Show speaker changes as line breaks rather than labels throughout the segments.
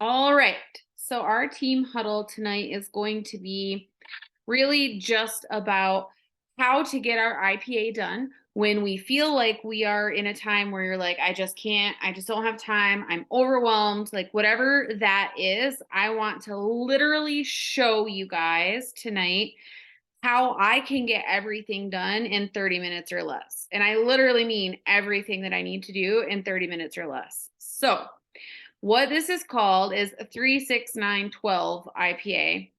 All right. So our team huddle tonight is going to be really just about how to get our IPA done when we feel like we are in a time where you're like, I just can't, I just don't have time, I'm overwhelmed, like whatever that is. I want to literally show you guys tonight how I can get everything done in 30 minutes or less. And I literally mean everything that I need to do in 30 minutes or less. So, what this is called is a 36912 IPA.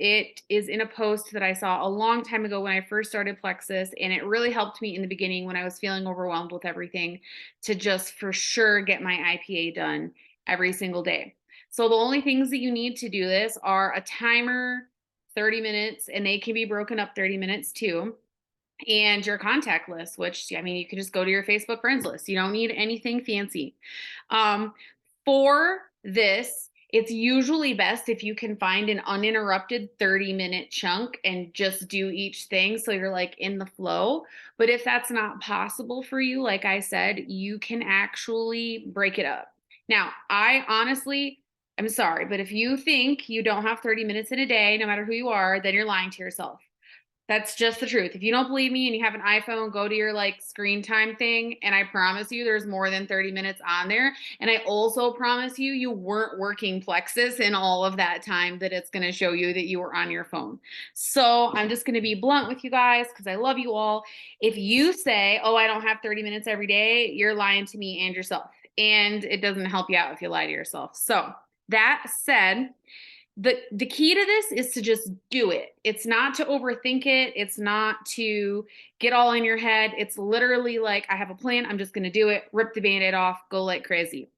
It is in a post that I saw a long time ago when I first started Plexus, and it really helped me in the beginning when I was feeling overwhelmed with everything to just for sure get my IPA done every single day. So the only things that you need to do this are a timer, 30 minutes, and they can be broken up 30 minutes too, and your contact list, which I mean, you can just go to your Facebook friends list. You don't need anything fancy. Um, for this, it's usually best if you can find an uninterrupted 30-minute chunk and just do each thing so you're like in the flow. But if that's not possible for you, like I said, you can actually break it up. Now, I honestly, I'm sorry, but if you think you don't have 30 minutes in a day, no matter who you are, then you're lying to yourself. That's just the truth. If you don't believe me and you have an iPhone, go to your like screen time thing. And I promise you there's more than 30 minutes on there. And I also promise you, you weren't working Plexus in all of that time that it's going to show you that you were on your phone. So I'm just going to be blunt with you guys because I love you all. If you say, oh, I don't have 30 minutes every day, you're lying to me and yourself. And it doesn't help you out if you lie to yourself. So that said, the key to this is to just do it. It's not to overthink it. It's not to get all in your head. It's literally like, I have a plan. I'm just going to do it. Rip the band-aid off. Go like crazy.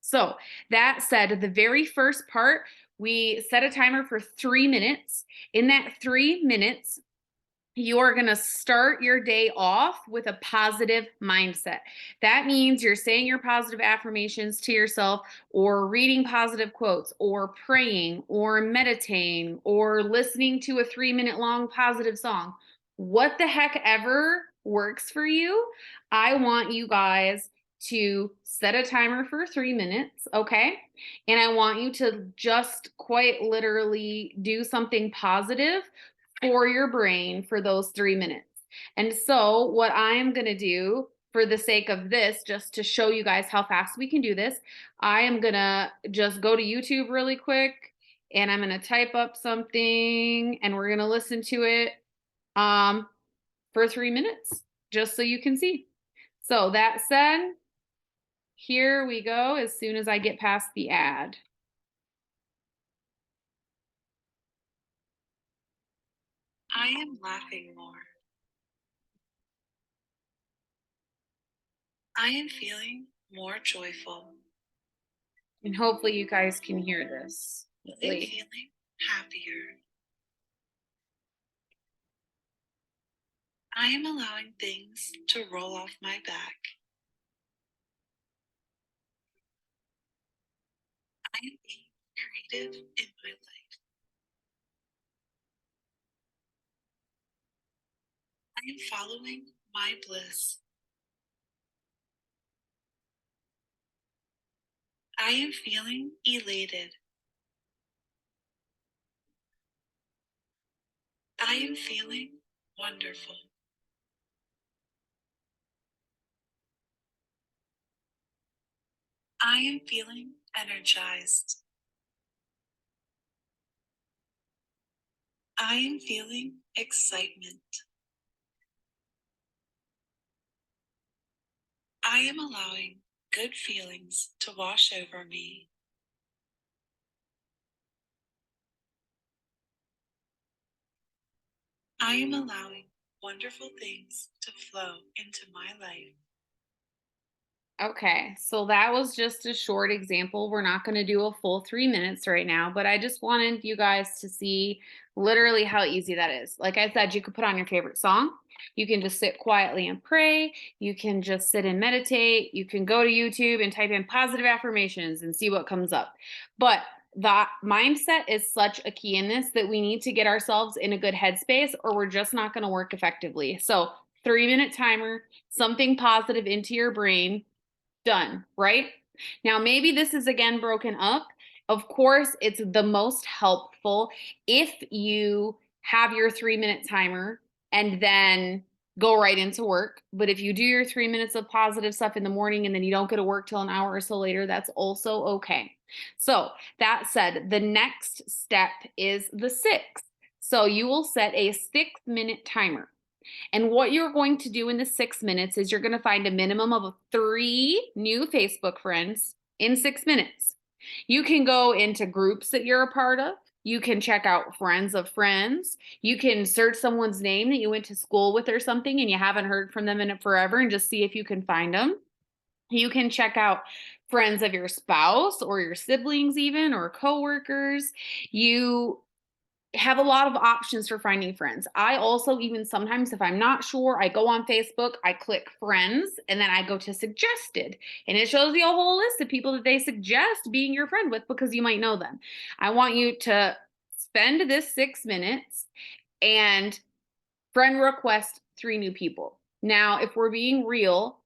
So that said, the very first part, we set a timer for 3 minutes. In that 3 minutes, you're going to start your day off with a positive mindset. That means you're saying your positive affirmations to yourself, or reading positive quotes, or praying, or meditating, or listening to a 3 minute long positive song. What the heck ever works for you. I want you guys to set a timer for 3 minutes, okay? And I want you to just quite literally do something positive for your brain for those 3 minutes. And so, what I'm going to do for the sake of this, just to show you guys how fast we can do this, I am going to just go to YouTube really quick and I'm going to type up something and we're going to listen to it um, for 3 minutes just so you can see. So, that said, here we go as soon as I get past the ad.
I am laughing more. I am feeling more joyful.
And hopefully, you guys can hear this.
I am feeling happier. I am allowing things to roll off my back. I am being creative in my life. I am following my bliss. I am feeling elated. I am feeling wonderful. I am feeling energized. I am feeling excitement. I am allowing good feelings to wash over me. I am allowing wonderful things to flow into my life.
Okay, so that was just a short example. We're not going to do a full 3 minutes right now, but I just wanted you guys to see literally how easy that is. Like I said, you could put on your favorite song. You can just sit quietly and pray. You can just sit and meditate. You can go to YouTube and type in positive affirmations and see what comes up. But that mindset is such a key in this that we need to get ourselves in a good headspace or we're just not going to work effectively. So, 3 minute timer, something positive into your brain. Done, right? Now, maybe this is again broken up. Of course, it's the most helpful if you have your 3 minute timer and then go right into work. But if you do your 3 minutes of positive stuff in the morning and then you don't go to work till an hour or so later, that's also okay. So, that said, the next step is the six. So, you will set a 6 minute timer. And what you're going to do in the 6 minutes is you're going to find a minimum of three new Facebook friends in 6 minutes. You can go into groups that you're a part of. You can check out friends of friends. You can search someone's name that you went to school with or something and you haven't heard from them in forever and just see if you can find them. You can check out friends of your spouse or your siblings, even, or coworkers. You have a lot of options for finding friends. I also, even sometimes, if I'm not sure, I go on Facebook, I click friends, and then I go to suggested. And it shows you a whole list of people that they suggest being your friend with because you might know them. I want you to spend this 6 minutes and friend request three new people. Now, if we're being real,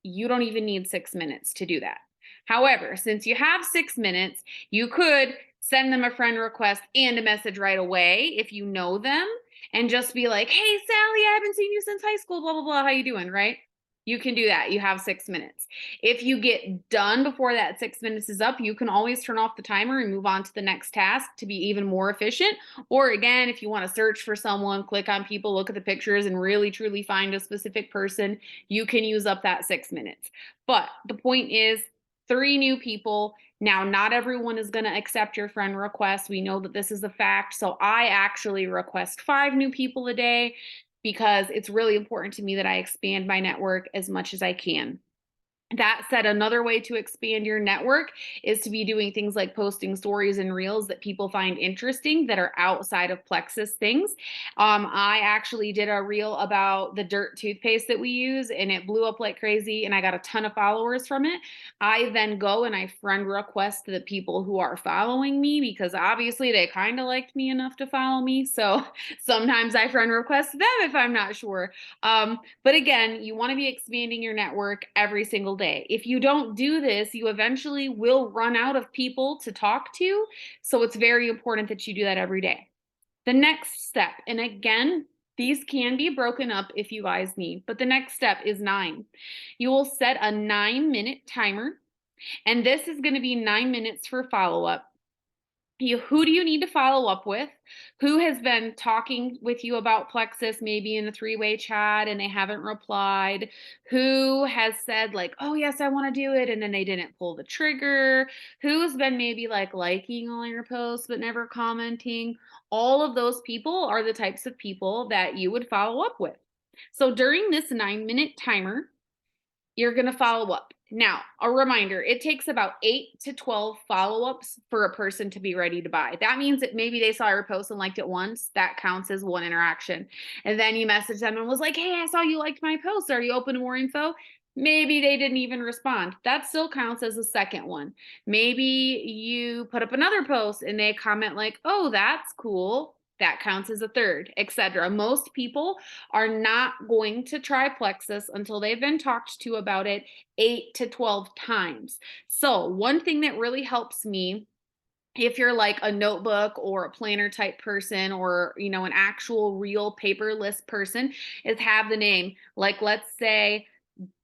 you don't even need 6 minutes to do that. However, since you have 6 minutes, you could send them a friend request and a message right away if you know them and just be like, hey, Sally, I haven't seen you since high school, blah, blah, blah. How you doing? Right? You can do that. You have 6 minutes. If you get done before that 6 minutes is up, you can always turn off the timer and move on to the next task to be even more efficient. Or again, if you want to search for someone, click on people, look at the pictures, and really truly find a specific person, you can use up that 6 minutes. But the point is, three new people. Now, not everyone is going to accept your friend request. We know that this is a fact. So I actually request 5 new people a day because it's really important to me that I expand my network as much as I can. That said, another way to expand your network is to be doing things like posting stories and reels that people find interesting that are outside of Plexus things. I actually did a reel about the dirt toothpaste that we use, and it blew up like crazy, and I got a ton of followers from it. I then go and I friend request the people who are following me because obviously they kind of liked me enough to follow me. So sometimes I friend request them if I'm not sure. But again, you want to be expanding your network every single day. If you don't do this, you eventually will run out of people to talk to. So it's very important that you do that every day. The next step, and again, these can be broken up if you guys need, but the next step is 9. You will set a 9 minute timer, and this is going to be 9 minutes for follow up. Who do you need to follow up with? Who has been talking with you about Plexus, maybe in a three-way chat and they haven't replied? Who has said, like, oh, yes, I want to do it, and then they didn't pull the trigger? Who's been maybe like liking all your posts but never commenting? All of those people are the types of people that you would follow up with. So during this 9 minute timer, you're going to follow up. Now, a reminder, it takes about 8 to 12 follow-ups for a person to be ready to buy. That means that maybe they saw your post and liked it once. That counts as one interaction. And then you message them and was like, hey, I saw you liked my post. Are you open to more info? Maybe they didn't even respond. That still counts as a second one. Maybe you put up another post and they comment like, oh, that's cool. That counts as a third, etc. Most people are not going to try Plexus until they've been talked to about it 8 to 12 times. So, one thing that really helps me, if you're like a notebook or a planner type person, or an actual real paperless person, is have the name, like, let's say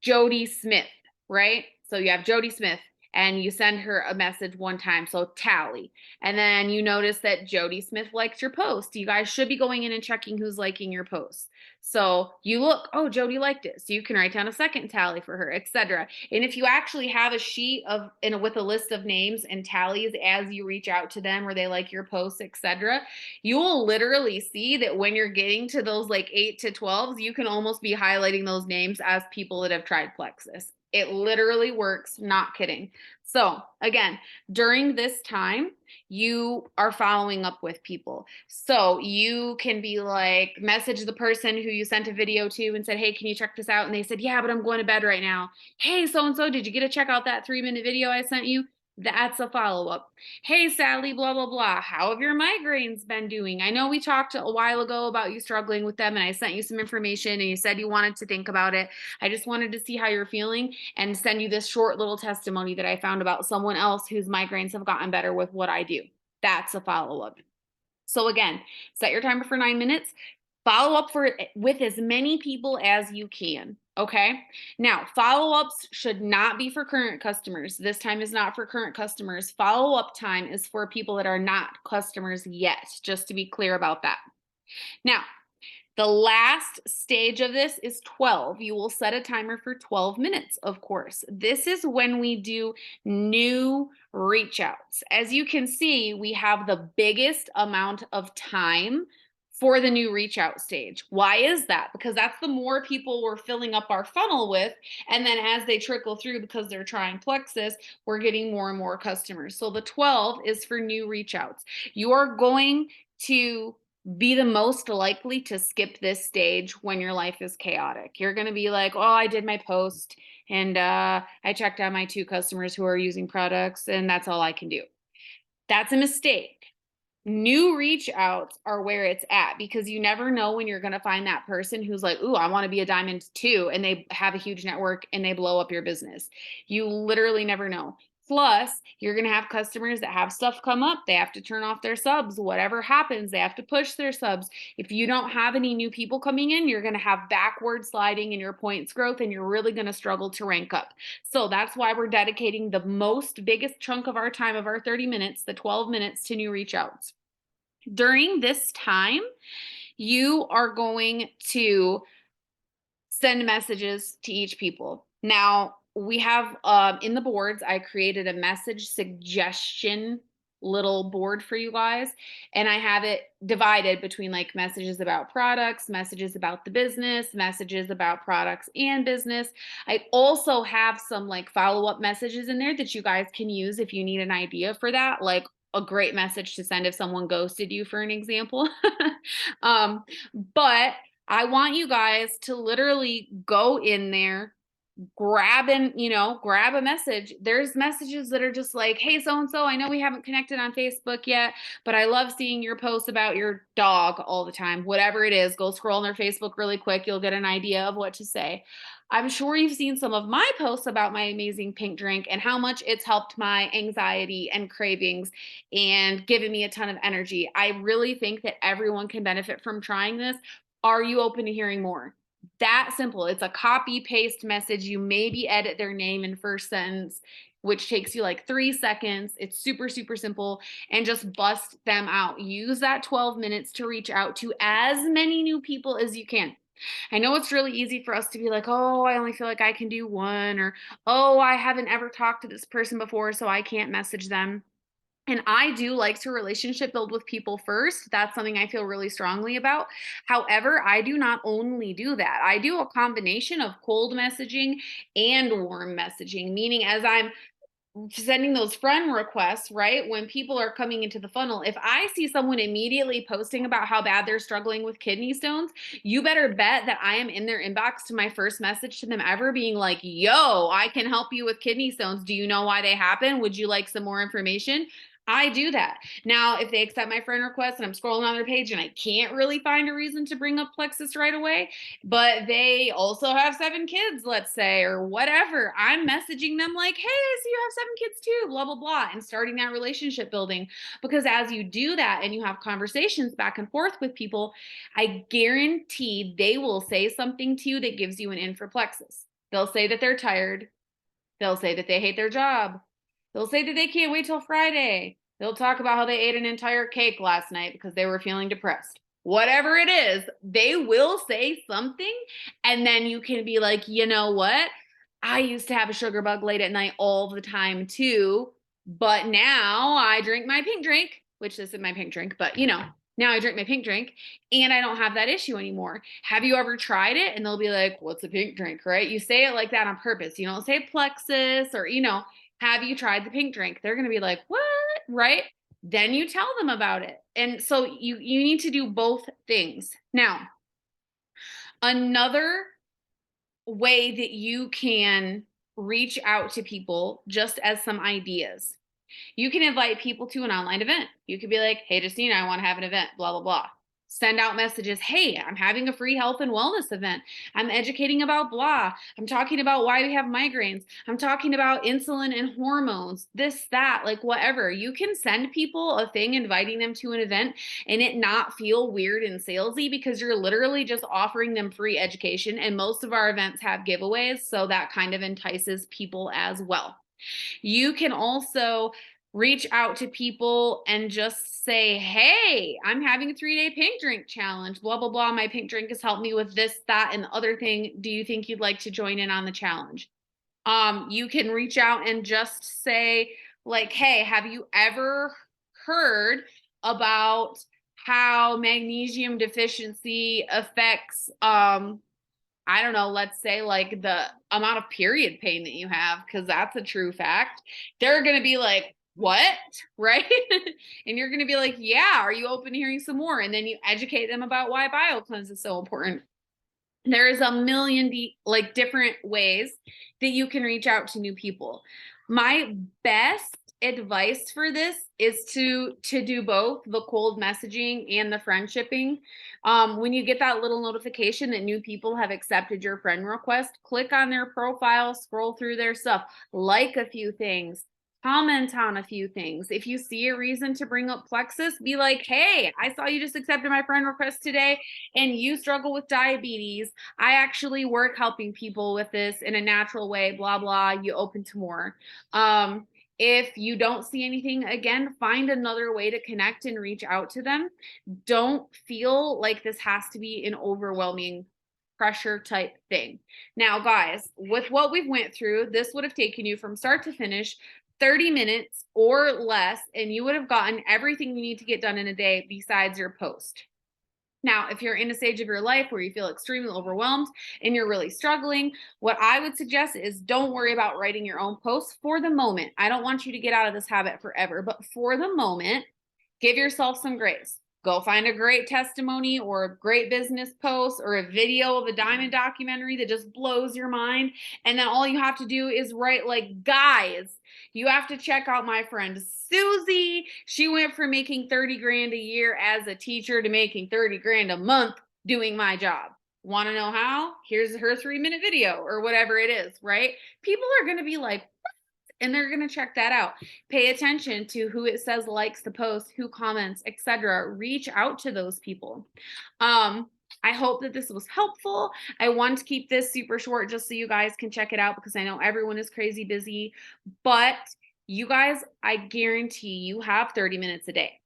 Jody Smith, right? So you have Jody Smith and you send her a message one time. So tally. And then you notice that Jody Smith liked your post. You guys should be going in and checking who's liking your posts. So you look, oh, Jody liked it. So you can write down a second tally for her, etc. And if you actually have a sheet with a list of names and tallies as you reach out to them or they like your posts, etc., you will literally see that when you're getting to those like 8 to 12s, you can almost be highlighting those names as people that have tried Plexus. It literally works, not kidding. So again, during this time, you are following up with people. So you can be like, message the person who you sent a video to and said, hey, can you check this out? And they said, yeah, but I'm going to bed right now. Hey, so-and-so, did you get to check out that 3-minute video I sent you? That's a follow-up. Hey, Sally, blah, blah, blah. How have your migraines been doing? I know we talked a while ago about you struggling with them, and I sent you some information and you said you wanted to think about it. I just wanted to see how you're feeling and send you this short little testimony that I found about someone else whose migraines have gotten better with what I do. That's a follow-up. So again, set your timer for 9 minutes. Follow up with as many people as you can. Okay. Now, follow ups should not be for current customers. This time is not for current customers. Follow up time is for people that are not customers yet, just to be clear about that. Now, the last stage of this is 12. You will set a timer for 12 minutes, of course. This is when we do new reach outs. As you can see, we have the biggest amount of time for the new reach out stage. Why is that? Because that's the more people we're filling up our funnel with. And then as they trickle through, because they're trying Plexus, we're getting more and more customers. So the 12 is for new reach outs. You are going to be the most likely to skip this stage when your life is chaotic. You're going to be like, oh, I did my post and I checked on my 2 customers who are using products, and that's all I can do. That's a mistake. New reach outs are where it's at because you never know when you're going to find that person who's like, ooh, I want to be a diamond too. And they have a huge network and they blow up your business. You literally never know. Plus, you're going to have customers that have stuff come up. They have to turn off their subs. Whatever happens, they have to push their subs. If you don't have any new people coming in, you're going to have backward sliding in your points growth and you're really going to struggle to rank up. So that's why we're dedicating the biggest chunk of our time of our 30 minutes, the 12 minutes to new reach outs. During this time, you are going to send messages to each people. Now, we have in the boards, I created a message suggestion little board for you guys, and I have it divided between like messages about products, messages about the business, messages about products and business. I also have some like follow-up messages in there that you guys can use if you need an idea for that, like a great message to send if someone ghosted you, for an example. um, but I want you guys to literally go in there, grab a message. There's messages that are just like, hey, so and so, I know we haven't connected on Facebook yet, but I love seeing your posts about your dog all the time. Whatever it is, go scroll on their Facebook really quick. You'll get an idea of what to say. I'm sure you've seen some of my posts about my amazing pink drink and how much it's helped my anxiety and cravings and given me a ton of energy. I really think that everyone can benefit from trying this. Are you open to hearing more? That simple. It's a copy paste message. You maybe edit their name in first sentence, which takes you like 3 seconds. It's super, super simple, and just bust them out. Use that 12 minutes to reach out to as many new people as you can. I know it's really easy for us to be like, oh, I only feel like I can do one, or oh, I haven't ever talked to this person before, so I can't message them. And I do like to relationship build with people first. That's something I feel really strongly about. However, I do not only do that. I do a combination of cold messaging and warm messaging, meaning as I'm sending those friend requests, right? When people are coming into the funnel, if I see someone immediately posting about how bad they're struggling with kidney stones, you better bet that I am in their inbox to my first message to them ever being like, yo, I can help you with kidney stones. Do you know why they happen? Would you like some more information? I do that. Now, if they accept my friend request and I'm scrolling on their page and I can't really find a reason to bring up Plexus right away, but they also have 7 kids, let's say, or whatever, I'm messaging them like, hey, I see you have 7 kids too, blah, blah, blah, and starting that relationship building. Because as you do that and you have conversations back and forth with people, I guarantee they will say something to you that gives you an in for Plexus. They'll say that they're tired. They'll say that they hate their job. They'll say that they can't wait till Friday. They'll talk about how they ate an entire cake last night because they were feeling depressed. Whatever it is, they will say something. And then you can be like, you know what? I used to have a sugar bug late at night all the time too. But now I drink my pink drink, which this is my pink drink, but now I drink my pink drink and I don't have that issue anymore. Have you ever tried it? And they'll be like, what's a pink drink, right? You say it like that on purpose. You don't say Plexus or, have you tried the pink drink? They're going to be like, what? Right? Then you tell them about it. And so you need to do both things. Now, another way that you can reach out to people just as some ideas. You can invite people to an online event. You could be like, hey, Justina, I want to have an event, blah, blah, blah. Send out messages. Hey, I'm having a free health and wellness event. I'm educating about blah. I'm talking about why we have migraines. I'm talking about insulin and hormones, this, that, like whatever. You can send people a thing inviting them to an event and it not feel weird and salesy because you're literally just offering them free education. And most of our events have giveaways. So that kind of entices people as well. You can also reach out to people and just say, hey, I'm having a 3-day pink drink challenge, blah, blah, blah. My pink drink has helped me with this, that, and the other thing. Do you think you'd like to join in on the challenge? You can reach out and just say, like, hey, have you ever heard about how magnesium deficiency affects I don't know, let's say like the amount of period pain that you have, because that's a true fact. They're going to be like, what? Right? And you're going to be like, yeah, are you open to hearing some more? And then you educate them about why BioCleanse is so important. There is a million like different ways that you can reach out to new people. My best advice for this is to do both the cold messaging and the friendshipping. When you get that little notification that new people have accepted your friend request, click on their profile, scroll through their stuff, like a few things, comment on a few things. If you see a reason to bring up plexus, be like, hey, I saw you just accepted my friend request today and you struggle with diabetes. I actually work helping people with this in a natural way, blah, blah. You open to more. If you don't see anything, again, find another way to connect and reach out to them. Don't feel like this has to be an overwhelming pressure type thing. Now, guys, with what we've went through, this would have taken you from start to finish 30 minutes or less, and you would have gotten everything you need to get done in a day besides your post. Now, if you're in a stage of your life where you feel extremely overwhelmed and you're really struggling, what I would suggest is don't worry about writing your own posts for the moment. I don't want you to get out of this habit forever, but for the moment, give yourself some grace. Go find a great testimony or a great business post or a video of a diamond documentary that just blows your mind. And then all you have to do is write like, guys, you have to check out my friend Susie. She went from making 30 grand a year as a teacher to making 30 grand a month doing my job. Want to know how? Here's her 3-minute video or whatever it is, right? People are going to be like, and they're going to check that out. Pay attention to who it says likes the post, who comments, etc. Reach out to those people. I hope that this was helpful. I want to keep this super short just so you guys can check it out because I know everyone is crazy busy, but you guys, I guarantee you have 30 minutes a day.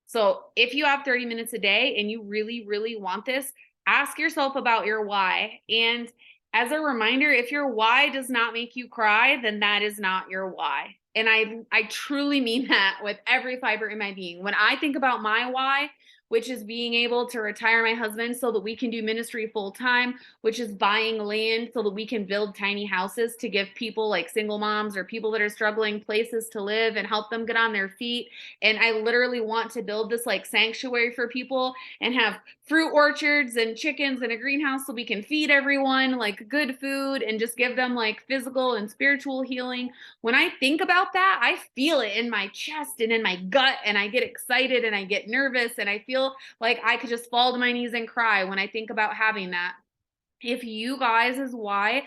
So if you have 30 minutes a day and you really, really want this, ask yourself about your why. And as a reminder, if your why does not make you cry, then that is not your why. And I truly mean that with every fiber in my being. When I think about my why, which is being able to retire my husband so that we can do ministry full time, which is buying land so that we can build tiny houses to give people like single moms or people that are struggling places to live and help them get on their feet. And I literally want to build this like sanctuary for people and have fruit orchards and chickens and a greenhouse so we can feed everyone like good food and just give them like physical and spiritual healing. When I think about that, I feel it in my chest and in my gut, and I get excited and I get nervous and I feel like I could just fall to my knees and cry when I think about having that. If you guys' why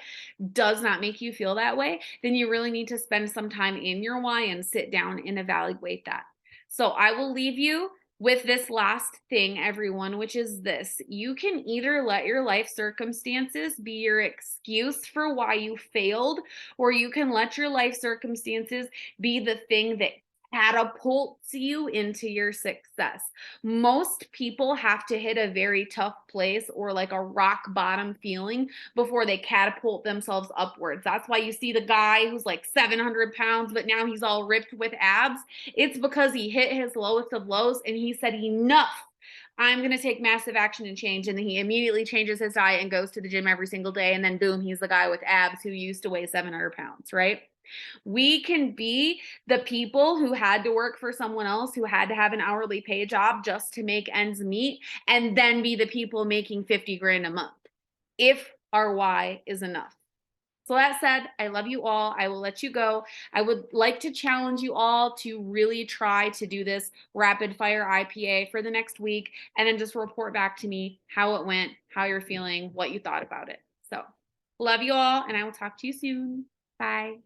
does not make you feel that way, then you really need to spend some time in your why and sit down and evaluate that. So I will leave you with this last thing, everyone, which is this. You can either let your life circumstances be your excuse for why you failed, or you can let your life circumstances be the thing that catapults you into your success. Most people have to hit a very tough place or like a rock bottom feeling before they catapult themselves upwards. That's why you see the guy who's like 700 pounds, but now he's all ripped with abs. It's because he hit his lowest of lows and he said, enough. I'm going to take massive action and change. And then he immediately changes his diet and goes to the gym every single day. And then boom, he's the guy with abs who used to weigh 700 pounds, right? We can be the people who had to work for someone else, who had to have an hourly pay job just to make ends meet, and then be the people making 50 grand a month if our why is enough. So that said, I love you all. I will let you go. I would like to challenge you all to really try to do this rapid fire IPA for the next week and then just report back to me how it went, how you're feeling, what you thought about it. So, love you all, and I will talk to you soon. Bye.